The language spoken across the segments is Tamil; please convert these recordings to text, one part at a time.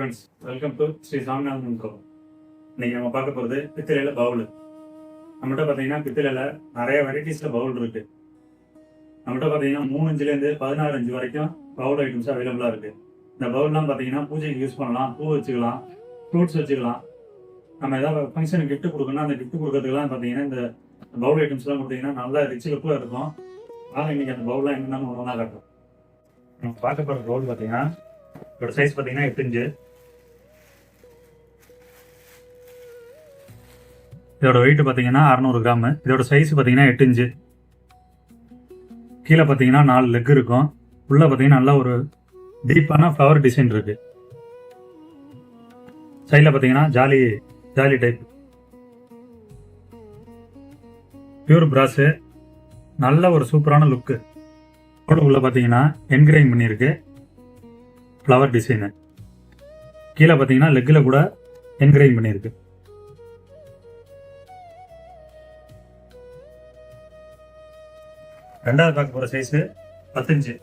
Friends, welcome to Sri Saminathan bro. இன்னைக்கு நம்ம பார்க்க போகிறது பித்தளையில் பவுல். நம்மகிட்ட பார்த்தீங்கன்னா பித்தளையில் நிறைய வெரைட்டிஸில் பவுல் இருக்குது. நம்மகிட்ட பார்த்தீங்கன்னா 3 இன்ச்சிலேருந்து 16 இன்ச் வரைக்கும் பவுல் ஐட்டம்ஸ் அவைலபிளாக இருக்குது. இந்த பவுல்லாம் பார்த்தீங்கன்னா பூஜைக்கு யூஸ் பண்ணலாம், பூ வச்சுக்கலாம், ஃப்ரூட்ஸ் வச்சுக்கலாம். நம்ம ஏதாவது ஃபங்க்ஷனுக்கு கிஃப்ட் கொடுக்கணும்னா அந்த கிஃப்ட் கொடுக்கறதுக்குலாம் பார்த்தீங்கன்னா இந்த பவுல் ஐட்டம்ஸ்லாம் கொடுத்தீங்கன்னா நல்லா ரிச் லுக்காக இருக்கும். ஆனால் இன்றைக்கி அந்த பவுல்லாம் என்னென்னு ஒன்றா காட்டும். நம்ம பார்க்க போகிற பவுல் பார்த்தீங்கன்னா இதோட சைஸ் பார்த்தீங்கன்னா 8 இன்ச்சு. இதோட வெயிட் பார்த்தீங்கன்னா 600 கிராம். இதோட சைஸ் பார்த்தீங்கன்னா 8 இன்ச்சு. கீழே பார்த்தீங்கன்னா 4 லெக் இருக்கும். உள்ள பார்த்தீங்கன்னா நல்லா ஒரு டீப்பான ஃப்ளவர் டிசைன் இருக்கு. சைடில் பார்த்தீங்கன்னா ஜாலி டைப் பியூர் பிராஸு, நல்ல ஒரு சூப்பரான லுக்கு. உள்ள பார்த்தீங்கன்னா என்கிரைன் பண்ணியிருக்கு ஃப்ளவர் டிசைனு. கீழே பார்த்தீங்கன்னா லெக்கில் கூட என்கிரைன் பண்ணியிருக்கு. ரெண்டாவது பார்க்க போகிற சைஸு 10 இன்ச்சு.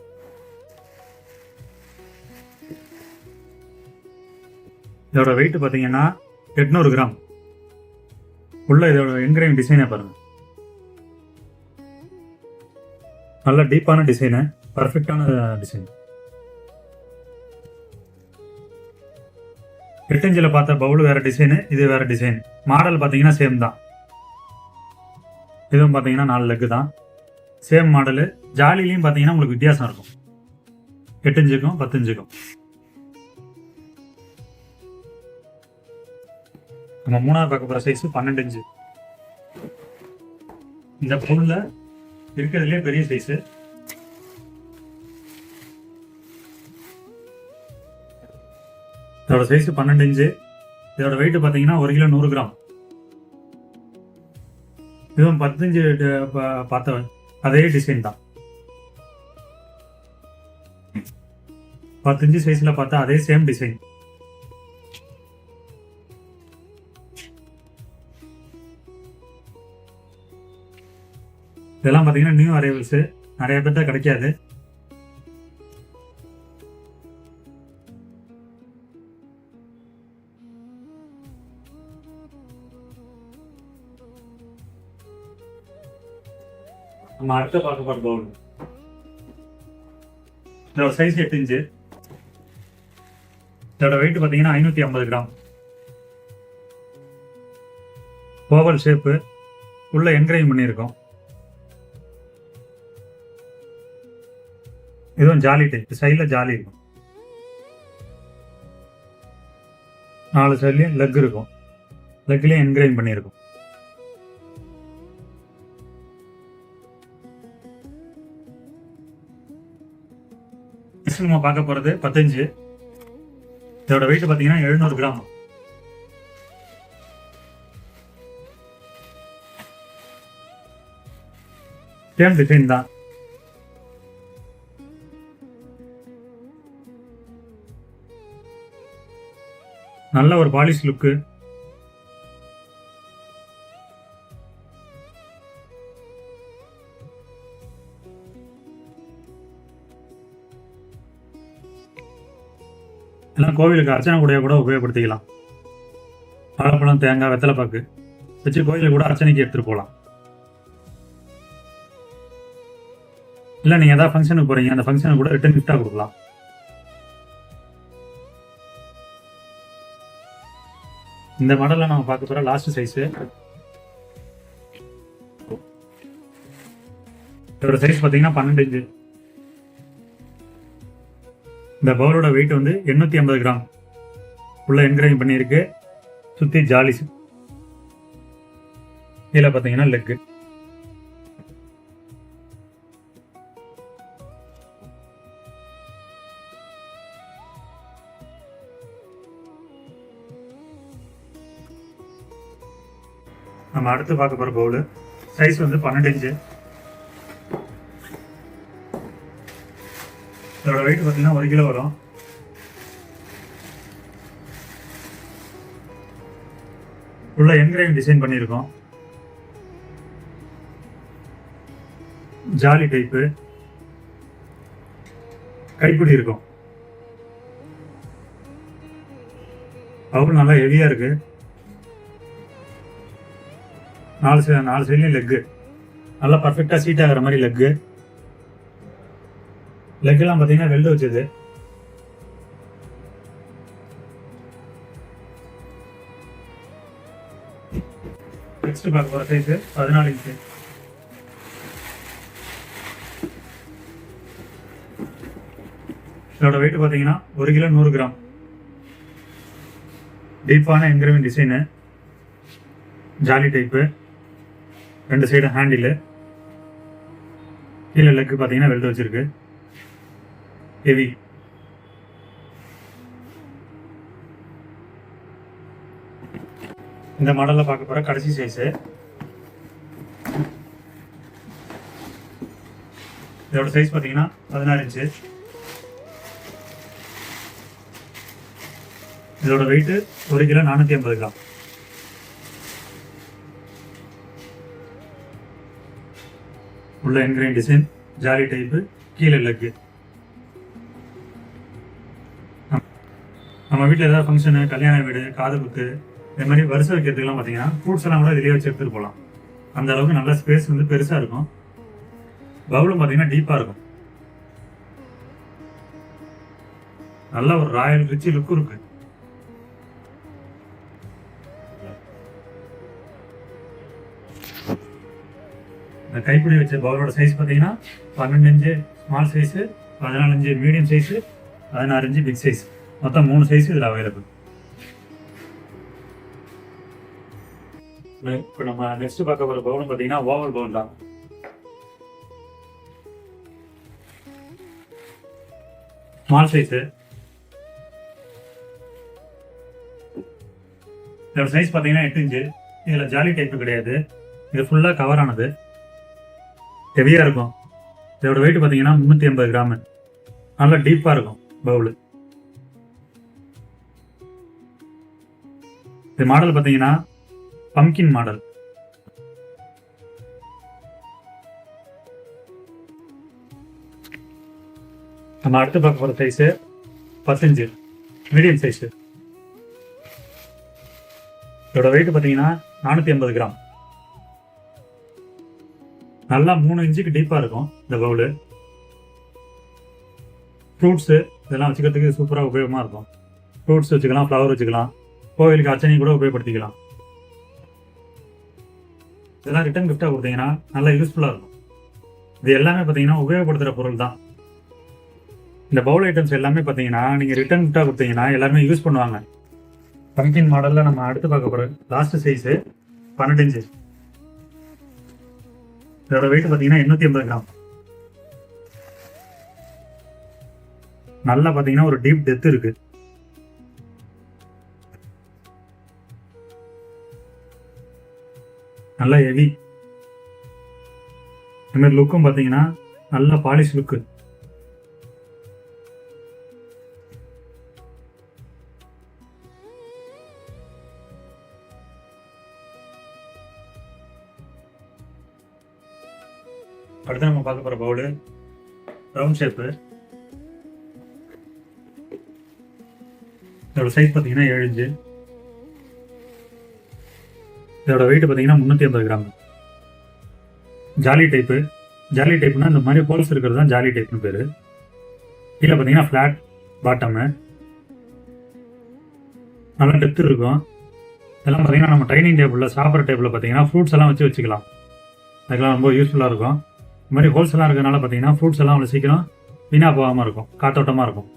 இதோட வெயிட் பார்த்தீங்கன்னா 800 கிராம். உள்ள இதோட என்கிரைன் டிசைனை பாருங்க, நல்ல டீப்பான டிசைனு, பர்ஃபெக்டான டிசைன். 8 இன்ச்சில் பார்த்த பவுல் வேற டிசைனு, இது வேற டிசைன். மாடல் பார்த்தீங்கன்னா சேம் தான். இதுவும் பார்த்தீங்கன்னா 4 லெக்கு தான், சேம் மாடலு. ஜாலிலையும் பார்த்தீங்கன்னா உங்களுக்கு வித்தியாசம் இருக்கும், 8 இன்ச்சுக்கும் 10 இன்ச்சுக்கும். நம்ம மூணாவது பார்க்க போகிற சைஸு 12 இன்ச்சு. இந்த பவுலில் இருக்கிறதுலே பெரிய சைஸு. இதோட சைஸ் 12 இன்ச்சு. இதோட வெயிட் பார்த்தீங்கன்னா 1 கிலோ 100 கிராம். இதுவும் 10 இன்ச்சு பார்த்த அதே டிசைன் தான். 10 இன்ச்சு சைஸில் பார்த்தா அதே சேம் டிசைன். இதெல்லாம் பார்த்தீங்கன்னா நியூ அரைவல்ஸு, நிறைய பேர்ட்ட கிடைக்காது. நம்ம அடுத்த பார்க்க போகிற பவுல், இதோட சைஸ் 8 இன்ச்சு. இதோட வெயிட் பார்த்தீங்கன்னா 550 கிராம். ஓவல் ஷேப்பு, உள்ள என்கிரைன் பண்ணியிருக்கோம். இதுவும் ஜாலி டைப், சைடில் ஜாலி இருக்கும். 4 சைட்லையும் லெக் இருக்கும், லெக்லேயும் என்கிரைன் பண்ணியிருக்கும். நம்ம பார்க்க போகிறது 10 இன்ச்சு. இதோட வெயிட் பார்த்தீங்கன்னா 700 கிராம். சேம் டிசைன் தான். நல்ல ஒரு பாலிஷ் லுக்கு. எல்லாம் கோவிலுக்கு அர்ச்சனை கூடையை கூட உபயோகப்படுத்திக்கலாம். வாழைப்பழம், தேங்காய், வெத்தலைப்பாக்கு வச்சு கோயிலுக்கு கூட அர்ச்சனைக்கு எடுத்துகிட்டு போகலாம். இல்லை நீங்கள் ஏதாவது ஃபங்க்ஷனுக்கு போகிறீங்க, அந்த ஃபங்க்ஷனுக்கு கூட ரிட்டன் கிஃப்டாக கொடுக்கலாம். இந்த மாடலில் நம்ம பார்க்க போகிற லாஸ்ட் சைஸு. இதோட சைஸ் பார்த்தீங்கன்னா 12 இன்ச்சு. இந்த பவுலோட வெயிட் வந்து 850 கிராம். உள்ள என்கிரைன் பண்ணியிருக்கு, சுற்றி ஜாலி. கீழே பார்த்தீங்கன்னா லெக்கு. நம்ம அடுத்து பார்க்க போகிற பவுல் சைஸ் வந்து 12 இன்ச்சு. இதோட வெயிட் பார்த்தீங்கன்னா 1 கிலோ வரும். உள்ள என்கிரைன் டிசைன் பண்ணியிருக்கோம், ஜாலி டைப்பு. கைப்பிடி இருக்கும். பவுல் நல்லா ஹெவியாக இருக்குது. நாலு சைட்லையும் லெக்கு நல்லா பர்ஃபெக்டாக சீட் ஆகிற மாதிரி லெக்கெல்லாம் பார்த்தீங்கன்னா வெல்டு வச்சது. நெக்ஸ்ட் பார்க்க போகிற சைஸு 14 இன்ச்சு. இதோட வெயிட் பார்த்தீங்கன்னா 1 கிலோ 100 கிராம். டீப்பான என்கிரவிங் டிசைனு, ஜாலி டைப்பு, 2 சைடு ஹேண்டிலு, கீழே லெக்கு பார்த்தீங்கன்னா வெல்டு வச்சிருக்கு, ஹெவி. இந்த மாடலில் பார்க்க போகிற கடைசி சைஸு. இதோட சைஸ் பார்த்தீங்கன்னா 16 இன்ச்சு. இதோட வெயிட்டு 1 கிலோ 450 கிராம். உள்ள என்கிரைன் டிசைன், ஜாலி டைப்பு, கீழே லெக்கு. நம்ம வீட்டில் ஏதாவது ஃபங்க்ஷனு, கல்யாண வீடு, காது குத்து, இந்த மாதிரி வருஷம் வைக்கிறதுக்கெல்லாம் பார்த்தீங்கன்னா ஃப்ரூட்ஸ் எல்லாம் கூட இதிலே வச்சு எடுத்துகிட்டு போகலாம். அந்த அளவுக்கு நல்ல ஸ்பேஸ் வந்து பெருசாக இருக்கும். பவுலும் பார்த்தீங்கன்னா டீப்பாக இருக்கும். நல்ல ஒரு ராயல் ரிச் லுக்கும் இருக்கு. இந்த கைப்பிடி வச்ச பவுலோட சைஸ் பார்த்தீங்கன்னா 12 inch small size, 14 inch medium size, 16 inch big size. மொத்தம் 3 சைஸ் இதில் அவைலபிள். இப்போ நம்ம நெக்ஸ்ட் பார்க்க போகிற பவுன் பார்த்தீங்கன்னா ஓவல் பவுன் தான். Small size. இதோட சைஸ் பார்த்தீங்கன்னா 8 இன்ச்சு. இதில் ஜாலி டைப்பு கிடையாது, இது ஃபுல்லாக கவர் ஆனது, ஹெவியாக இருக்கும். இதோட வெயிட் பார்த்தீங்கன்னா 380 கிராமு. நல்லா டீப்பாக இருக்கும் பவுலு. இந்த மாடல் பார்த்தீங்கன்னா பம்கின் மாடல். நம்ம அடுத்து பார்க்க போகிற சைஸு 10 இன்ச்சு மீடியம் சைஸு. இதோட வெயிட் பார்த்தீங்கன்னா 480 கிராம். நல்லா 3 இன்ச்சுக்கு டீப்பாக இருக்கும் இந்த பவுலு. ஃப்ரூட்ஸு இதெல்லாம் வச்சுக்கிறதுக்கு சூப்பராக உபயோகமாக இருக்கும். ஃப்ரூட்ஸ் வச்சுக்கலாம், ஃப்ளவர் வச்சுக்கலாம், கோவிலுக்கு அர்ச்சனை கூட உபயோகப்படுத்திக்கலாம். இதெல்லாம் ரிட்டன் கிஃப்டாக கொடுத்தீங்கன்னா நல்லா யூஸ்ஃபுல்லாக இருக்கும். இது எல்லாமே பார்த்தீங்கன்னா உபயோகப்படுத்துகிற பொருள் தான். இந்த பவுல் ஐட்டம்ஸ் எல்லாமே பார்த்தீங்கன்னா நீங்கள் ரிட்டன் கிஃப்டாக கொடுத்தீங்கன்னா எல்லாருமே யூஸ் பண்ணுவாங்க. பம்கின் மாடலில் நம்ம அடுத்து பார்க்க போகிற லாஸ்ட் சைஸு 12 இன்ச்சு. இதோட வெயிட் பார்த்தீங்கன்னா 880 கிராம். நல்லா பார்த்தீங்கன்னா ஒரு டீப் டெப்த் இருக்கு. நல்லா ஹெவி. இந்த மாதிரி லுக்கும் பார்த்தீங்கன்னா நல்ல பாலிஷ் லுக்கு. அடுத்து நம்ம பார்க்க போகிற பவுலு ரவுண்ட் ஷேப்பு. இதோட சைஸ் பார்த்தீங்கன்னா 7 இன்ச்சு. இதோட வெயிட் பார்த்தீங்கன்னா 380 கிராம். Jolly type. ஜாலி டைப்னா இந்த மாதிரி ஹோல்ஸ் இருக்கிறது தான் ஜாலி டைப்னு பேர். கீழே பார்த்தீங்கன்னா ஃப்ளாட் பாட்டமு, நல்லா டெப்த் இருக்கும். இதெல்லாம் பார்த்தீங்கன்னா நம்ம டைனிங் டேபிளில், சாப்பிட்ற டேபிளில் பார்த்தீங்கன்னா ஃப்ரூட்ஸ் எல்லாம் வச்சுக்கலாம். அதுக்கெல்லாம் ரொம்ப யூஸ்ஃபுல்லாக இருக்கும். இந்த மாதிரி ஹோல்ஸ் எல்லாம் இருக்கிறதுனால பார்த்தீங்கன்னா ஃப்ரூட்ஸ் எல்லாம் அவ்வளோ சீக்கிரம் வீணாக போகாமல் இருக்கும், காத்தோட்டமாக இருக்கும்.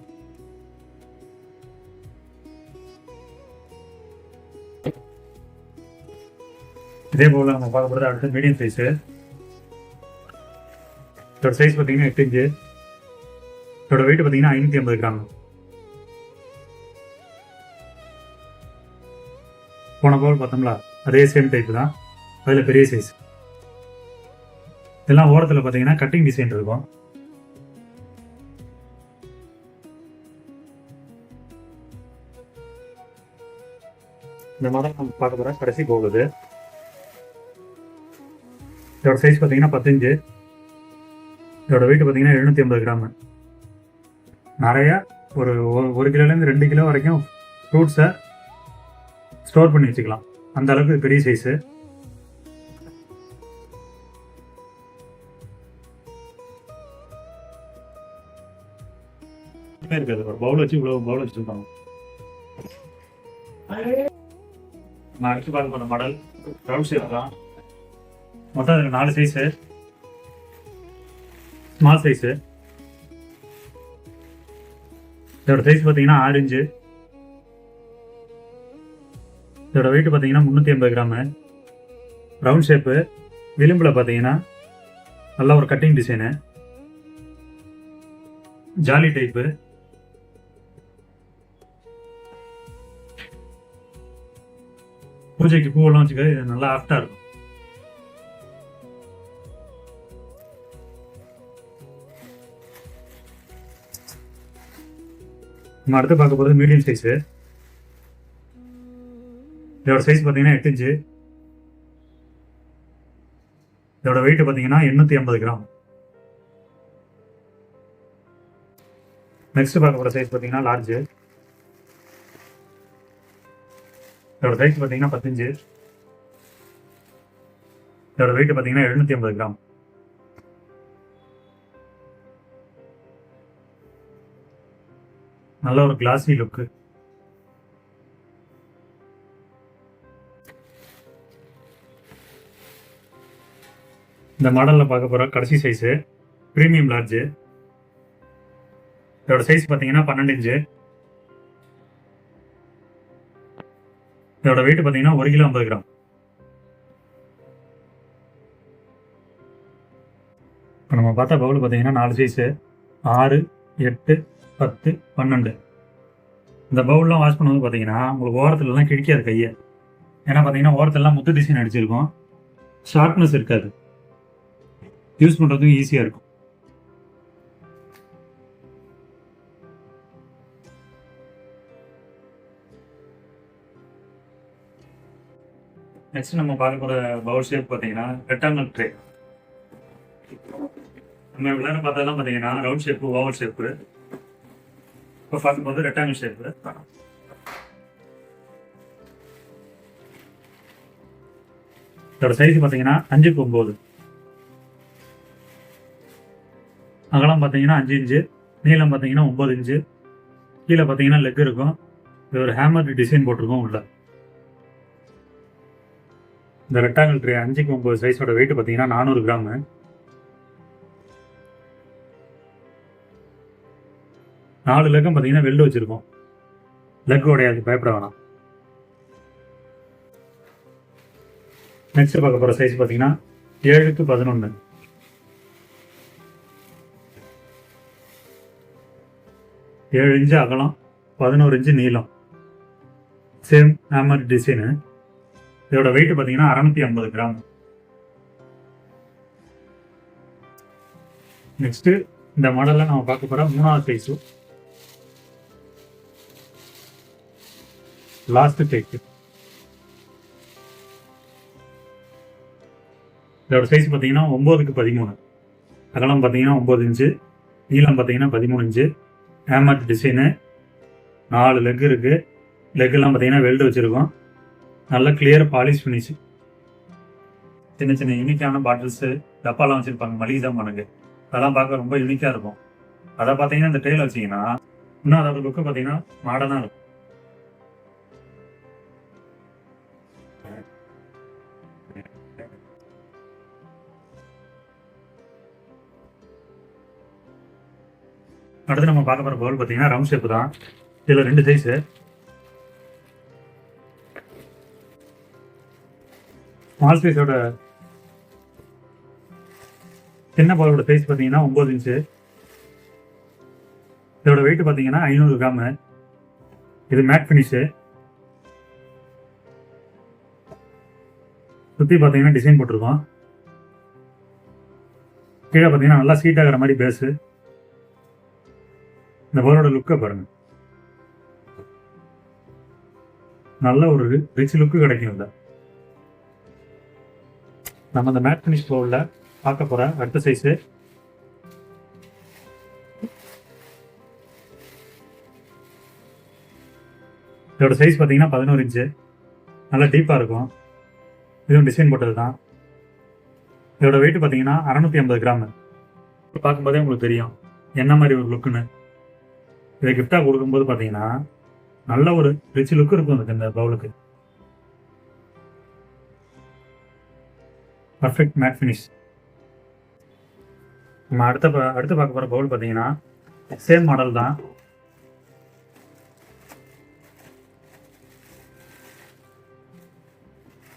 இதே போல் நம்ம பார்க்க போகிறது அடுத்து மீடியம் சைஸு. இதோட சைஸ் பார்த்தீங்கன்னா 8 இன்ச்சு. இதோட வெயிட் பார்த்தீங்கன்னா 580 கிராம். போன பவுல் பார்த்தோம்ல அதே சேம் டைப் தான், அதில் பெரிய சைஸ். இதெல்லாம் ஓரத்தில் பார்த்தீங்கன்னா கட்டிங் டிசைன் இருக்கும். இந்த மாதிரி நம்ம பார்க்க போகிற கடைசி பவுல் இது. இதோட சைஸ் பார்த்தீங்கன்னா 10 இன்ச்சு. இதோட வெயிட் பார்த்தீங்கன்னா 780 கிராம். நிறையா ஒரு 1 கிலோலேருந்து 2 கிலோ வரைக்கும் ஃப்ரூட்ஸை ஸ்டோர் பண்ணி வச்சுக்கலாம். அந்த அளவுக்கு பெரிய சைஸு. இருக்காது, ஒரு பவுல் வச்சு இவ்வளோ பவுல் வச்சுருக்காங்க. நான் அடுத்து பார்க்க போகிற மாடல் ரவுண்ட் ஷேப் தான். மொத்தம் அதில் 4 சைஸு. Small size. இதோட சைஸ் பார்த்தீங்கன்னா 6 இன்ச்சு. இதோட வெயிட் பார்த்தீங்கன்னா 380 கிராமு. Round shape. விளிம்பில் பார்த்தீங்கன்னா நல்ல ஒரு கட்டிங் டிசைனு. ஜாலி டைப்பு. பூஜைக்கு பூவெல்லாம் வச்சுக்க இது நல்லா ஆப்டா இருக்கும். நம்ம அடுத்து பார்க்க போகிறது மீடியம் சைஸு. இதோட சைஸ் பார்த்தீங்கன்னா 8 இன்ச்சு. இதோட வெயிட் பார்த்தீங்கன்னா 880 கிராம். நெக்ஸ்ட் பார்க்க போகிற சைஸ் பார்த்தீங்கன்னா லார்ஜு. இதோட சைஸ் பார்த்தீங்கன்னா 10 இன்ச்சு. இதோட வெயிட் பார்த்தீங்கன்னா 750 கிராம். நல்ல ஒரு கிளாசி லுக்கு. இந்த மாடலில் பார்க்க போகிற கடைசி சைஸு ப்ரீமியம் லார்ஜு. இதோட சைஸ் பார்த்தீங்கன்னா 12 இன்ச்சு. இதோட வெயிட் பார்த்தீங்கன்னா 1 கிலோ 50 கிராம். இப்போ நம்ம பார்த்தா பவுல் பார்த்தீங்கன்னா 4 சைஸு 6, 8, 10, 12. இந்த பவுல்லாம் வாஷ் பண்ணும்போது பார்த்தீங்கன்னா உங்களுக்கு ஓரத்துலலாம் கிழிக்காது கையை. ஏன்னா பார்த்தீங்கன்னா ஓரத்துலலாம் முத்து டிசைன் அடிச்சிருக்கும். ஷார்ப்னஸ் இருக்காது. யூஸ் பண்ணுறதுக்கும் ஈஸியாக இருக்கும். நெக்ஸ்ட் நம்ம பார்க்க போகிற பவுல் ஷேப் பார்த்தீங்கன்னா ரெக்டாங்கிள் ட்ரே. நம்ம எல்லாரும் பார்த்ததெல்லாம் பார்த்தீங்கன்னா ரவுண்ட் ஷேப்பு, ஓவல் ஷேப்பு. இப்போ பார்க்கும்போது ரெக்டாங்கிள் ஷேப்பு. இதோட சைஸ் பார்த்தீங்கன்னா 5க்கு 9. அகலம் பார்த்தீங்கன்னா 5 இன்ச்சு. நீளம் பார்த்தீங்கன்னா 9 இன்ச்சு. கீழே பார்த்தீங்கன்னா லெக் இருக்கும். இது ஒரு ஹேமர் டிசைன் போட்டிருக்கோம் உள்ள. இந்த ரெக்டாங்கிள் ட்ரே 5க்கு 9 சைஸோட வெயிட் பார்த்தீங்கன்னா 400 கிராமு. நாலு லெக்கும் பார்த்தீங்கன்னா வெல்டு வச்சிருக்கோம். லெக் உடையாது, பயப்பட வேணாம். நெக்ஸ்ட் பார்க்க போகிற சைஸ் பார்த்தீங்கன்னா 7க்கு 11. 7 இன்ச்சு அகலம், 11 இன்ச்சு நீளம். Same hammer design. இதோட வெயிட் பார்த்தீங்கன்னா 650 கிராம். நெக்ஸ்ட் இந்த மாடலில் நம்ம பார்க்க போகிற 3வது சைஸு லாஸ்ட் டேக்கு. இதோட சைஸ் பார்த்தீங்கன்னா 9க்கு 13. அகலம் பார்த்தீங்கன்னா 9 இன்ச்சு. நீளம் பார்த்தீங்கன்னா 13 இன்ச்சு. Hammer design. 4 லெக் இருக்குது. லெக்கெல்லாம் பார்த்தீங்கன்னா வெல்டு வச்சுருக்கோம். நல்ல கிளியர் பாலிஷ் ஃபினிஷ். சின்ன சின்ன யூனிக்கான பாட்டில்ஸு, டப்பாலாம் வச்சுருப்பாங்க மளிகை சாமானுக்கு. அதெல்லாம் பார்க்க ரொம்ப யூனிக்காக இருக்கும். அதை பார்த்தீங்கன்னா இந்த ட்ரெயில் வச்சிங்கன்னா இன்னும் அதோட லுக்கு பார்த்தீங்கன்னா மாடர்னாக இருக்கும். அடுத்து நம்ம பார்க்க போகிற பவுல் பார்த்தீங்கன்னா ரவுண்ட் ஷேப்பு தான். இதில் 2 சைஸு. ஸ்மால் சைஸோட சின்ன பவுலோட சைஸ் பார்த்தீங்கன்னா 9 இன்ச்சு. இதோட வெயிட் பார்த்தீங்கன்னா 500 கிராமு. இது மேட் ஃபினிஷு. சுற்றி பார்த்தீங்கன்னா டிசைன் போட்டிருக்கோம். கீழே பார்த்தீங்கன்னா நல்லா சீட் ஆகிற மாதிரி பேஸு. இந்த பவுலோட லுக்கை பாருங்க. நல்ல ஒரு ரிச் லுக்கு கிடைக்கும். இல்லை நம்ம இந்த மேட் ஃபினிஷ் பவுலில் பார்க்க போகிற அடுத்த சைஸு இதோட சைஸ் பார்த்தீங்கன்னா 11 இன்ச்சு. நல்லா டீப்பாக இருக்கும். இதுவும் டிசைன் போட்டது தான். இதோட வெயிட் பார்த்தீங்கன்னா 650 கிராம். பார்க்கும்போதே உங்களுக்கு தெரியும் என்ன மாதிரி ஒரு லுக்குன்னு. இதை கிஃப்டாக கொடுக்கும்போது பார்த்தீங்கன்னா நல்ல ஒரு ரிச் லுக் இருக்கும் அதுக்கு இந்த பவுலுக்கு. Perfect matte finish. நம்ம அடுத்து பார்க்க போகிற பவுல் பார்த்தீங்கன்னா சேம் மாடல் தான்.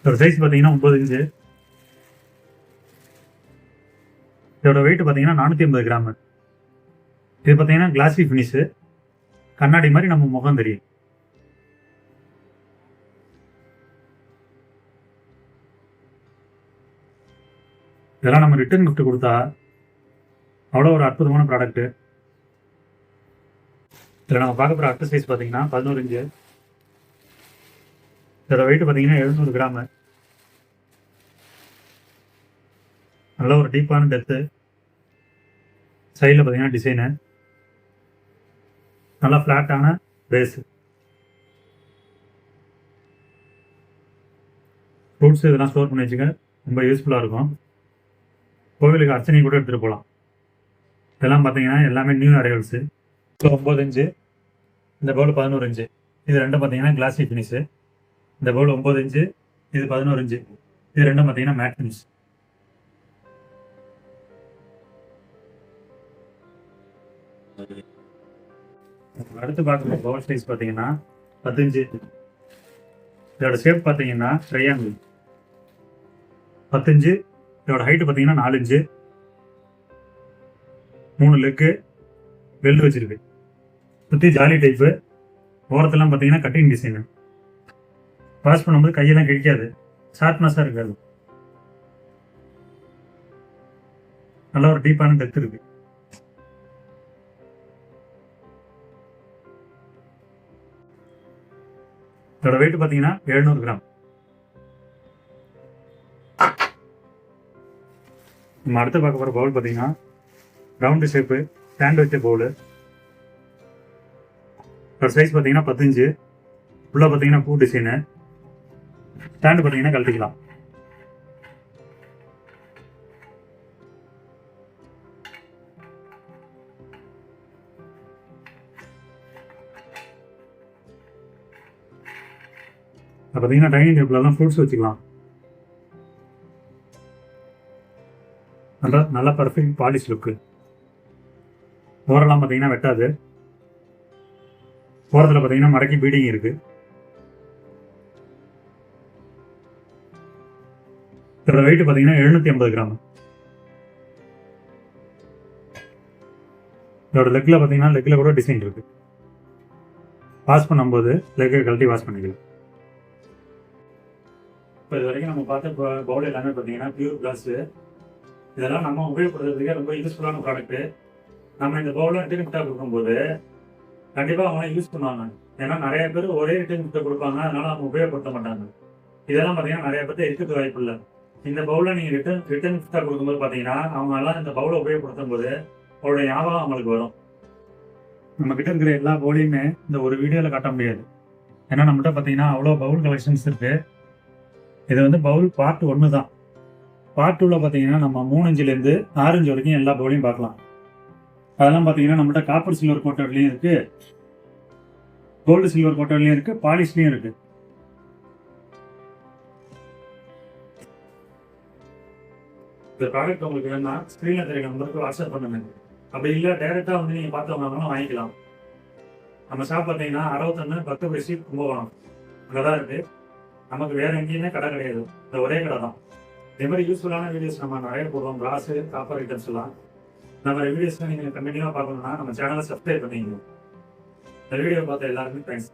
இதோட சைஸ் பார்த்தீங்கன்னா 9 இன்ச்சு. இதோட வெயிட் பார்த்தீங்கன்னா 450 கிராம். இது பார்த்தீங்கன்னா கிளாசி ஃபினிஷு. கண்ணாடி மாதிரி நம்ம முகம் தெரியும். இதெல்லாம் நம்ம ரிட்டர்ன் கிஃப்ட் கொடுத்தா அவ்வளோ ஒரு அற்புதமான ப்ராடக்ட்டு. இதில் நம்ம பார்க்க போகிற அடுத்த சைஸ் பார்த்தீங்கன்னா 11 இன்ச்சு. இதோட வெயிட் பார்த்தீங்கன்னா 700 கிராம். நல்ல ஒரு டீப்பான டெப்த்து. சைடில் பார்த்தீங்கன்னா டிசைனு நல்லா ஃப்ளாட்டான பேஸு. ஃப்ரூட்ஸ் இதெல்லாம் ஸ்டோர் பண்ணி வச்சுக்க ரொம்ப யூஸ்ஃபுல்லாக இருக்கும். கோவிலுக்கு அர்ச்சனை கூட எடுத்துகிட்டு போகலாம். இதெல்லாம் பார்த்தீங்கன்னா எல்லாமே நியூ அரைவல்ஸு. 9 இன்ச்சு. இந்த பவுல் 11 இன்ச்சு. இது ரெண்டும் பார்த்தீங்கன்னா கிளாசி ஃபினிஷு. இந்த பவுல் 9 இன்ச்சு, இது 11 இன்ச்சு. இது ரெண்டும் பார்த்தீங்கன்னா மேட் ஃபினிஷ். அடுத்து பார்க்குற பவுல் சைஸ் பார்த்தீங்கன்னா 10 இன்ச்சு. இதோட ஷேப் பார்த்தீங்கன்னா ட்ரையாங்கிள். 10 இன்ச்சு. இதோட ஹைட்டு பார்த்தீங்கன்னா 4 இன்ச்சு. 3 லெக்கு வெல்டு வச்சிருக்கு. சுற்றி ஜாலி டைப்பு. ஓரத்தெல்லாம் பார்த்தீங்கன்னா கட்டிங் டிசைனு. வாஷ் பண்ணும்போது கையெல்லாம் கிழிக்காது. ஷார்ப்னஸாக இருக்காது. நல்ல ஒரு டீப்பான டெப்த் இருக்கு. இதோட வெயிட் பார்த்தீங்கன்னா 700 கிராம். நம்ம அடுத்து பார்க்க போகிற பவுல் பார்த்தீங்கன்னா ரவுண்டு ஷேப்பு ஸ்டாண்ட் வச்ச பவுலு. இதோட சைஸ் பார்த்தீங்கன்னா 10 இன்ச்சு. உள்ள பார்த்தீங்கன்னா பூ டிசைனு. ஸ்டாண்டு பார்த்தீங்கன்னா கழட்டிக்கலாம். பார்த்தீங்கன்னா டைனிங் டேபிளெல்லாம் ஃப்ரூட்ஸ் வச்சுக்கலாம். நல்லா பர்ஃபெக்ட் பாலிஷ் லுக்கு. ஓரெல்லாம் பார்த்தீங்கன்னா வெட்டாது. ஓரத்தில் பார்த்தீங்கன்னா மடக்கி பீடிங் இருக்குது. இதோட வெயிட் பார்த்தீங்கன்னா 750 கிராம். இதோட லெக்கில் பார்த்தீங்கன்னா லெக்கில் கூட டிசைன் இருக்குது. வாஷ் பண்ணும்போது லெக்கை கழட்டி வாஷ் பண்ணிக்கலாம். இப்போ இது வரைக்கும் நம்ம பார்த்த பவுல் எல்லாமே பார்த்தீங்கன்னா பியூர் கிளாஸு. இதெல்லாம் நம்ம உபயோகப்படுத்துறதுக்கே ரொம்ப யூஸ்ஃபுல்லான ப்ராடக்ட்டு. நம்ம இந்த பவுலை ரிட்டர்ன் கிஃப்டாக கொடுக்கும்போது கண்டிப்பாக அவங்க யூஸ் பண்ணுவாங்க. ஏன்னா நிறைய பேர் ஒரே ரிட்டர்ன் கிஃப்ட்டை கொடுப்பாங்க, அதனால அவங்க உபயோகப்படுத்த மாட்டாங்க. இதெல்லாம் பார்த்தீங்கன்னா நிறைய பேர் இருக்கிறது வாய்ப்பு இல்லை. இந்த பவுலை நீங்கள் ரிட்டர்ன் கிஃப்டாக கொடுக்கும்போது பார்த்தீங்கன்னா அவங்க எல்லாம் இந்த பவுலை உபயோகப்படுத்தும் போது அவருடைய ஞாபகம் அவங்களுக்கு வரும். நம்ம கிட்ட இருக்கிற எல்லா பவுலையுமே இந்த ஒரு வீடியோவில் காட்ட முடியாது. ஏன்னா நம்மகிட்ட பார்த்தீங்கன்னா அவ்வளோ பவுல் கலெக்ஷன்ஸ் இருக்குது. இது வந்து பவுல் பார்ட் 1 தான். பார்ட் 2ல் பார்த்தீங்கன்னா நம்ம 3 இன்ச்சிலேருந்து 6 இன்ச்சு வரைக்கும் எல்லா பவுலையும் பார்க்கலாம். அதெல்லாம் பார்த்தீங்கன்னா நம்மகிட்ட காப்பர் சில்வர் கோட்டர்லையும் இருக்குது, கோல்டு சில்வர் கோட்டர்லையும் இருக்குது, பாலிஷ்லையும் இருக்குது. இந்த ப்ராடக்ட் உங்களுக்கு வேணும்னா ஸ்க்ரீனில் தெரியுற நம்பருக்கு வாட்ஸ்அப் பண்ணுங்க. அப்படி இல்லை டைரெக்டாக வந்து நீங்கள் பார்த்தவங்க வாங்கிக்கலாம். நம்ம ஷாப் பார்த்தீங்கன்னா 61 10 பைசி கும்பகோணம் அங்கே தான் இருக்குது. நமக்கு வேறு எங்கேயுமே கடை கிடையாது, இந்த ஒரே கடை தான். இதே மாதிரி யூஸ்ஃபுல்லான வீடியோஸ் நம்ம நிறைய போடுவோம். கிளாஸு காப்பர் ஐட்டம்ஸ் எல்லாம் நம்ம வீடியோஸ்லாம் நீங்கள் கண்டினியூவாக பார்க்கணும்னா நம்ம சேனலை சப்ஸ்கிரைப் பண்ணிக்கணும். இந்த வீடியோ பார்த்த எல்லாருமே தேங்க்ஸ்.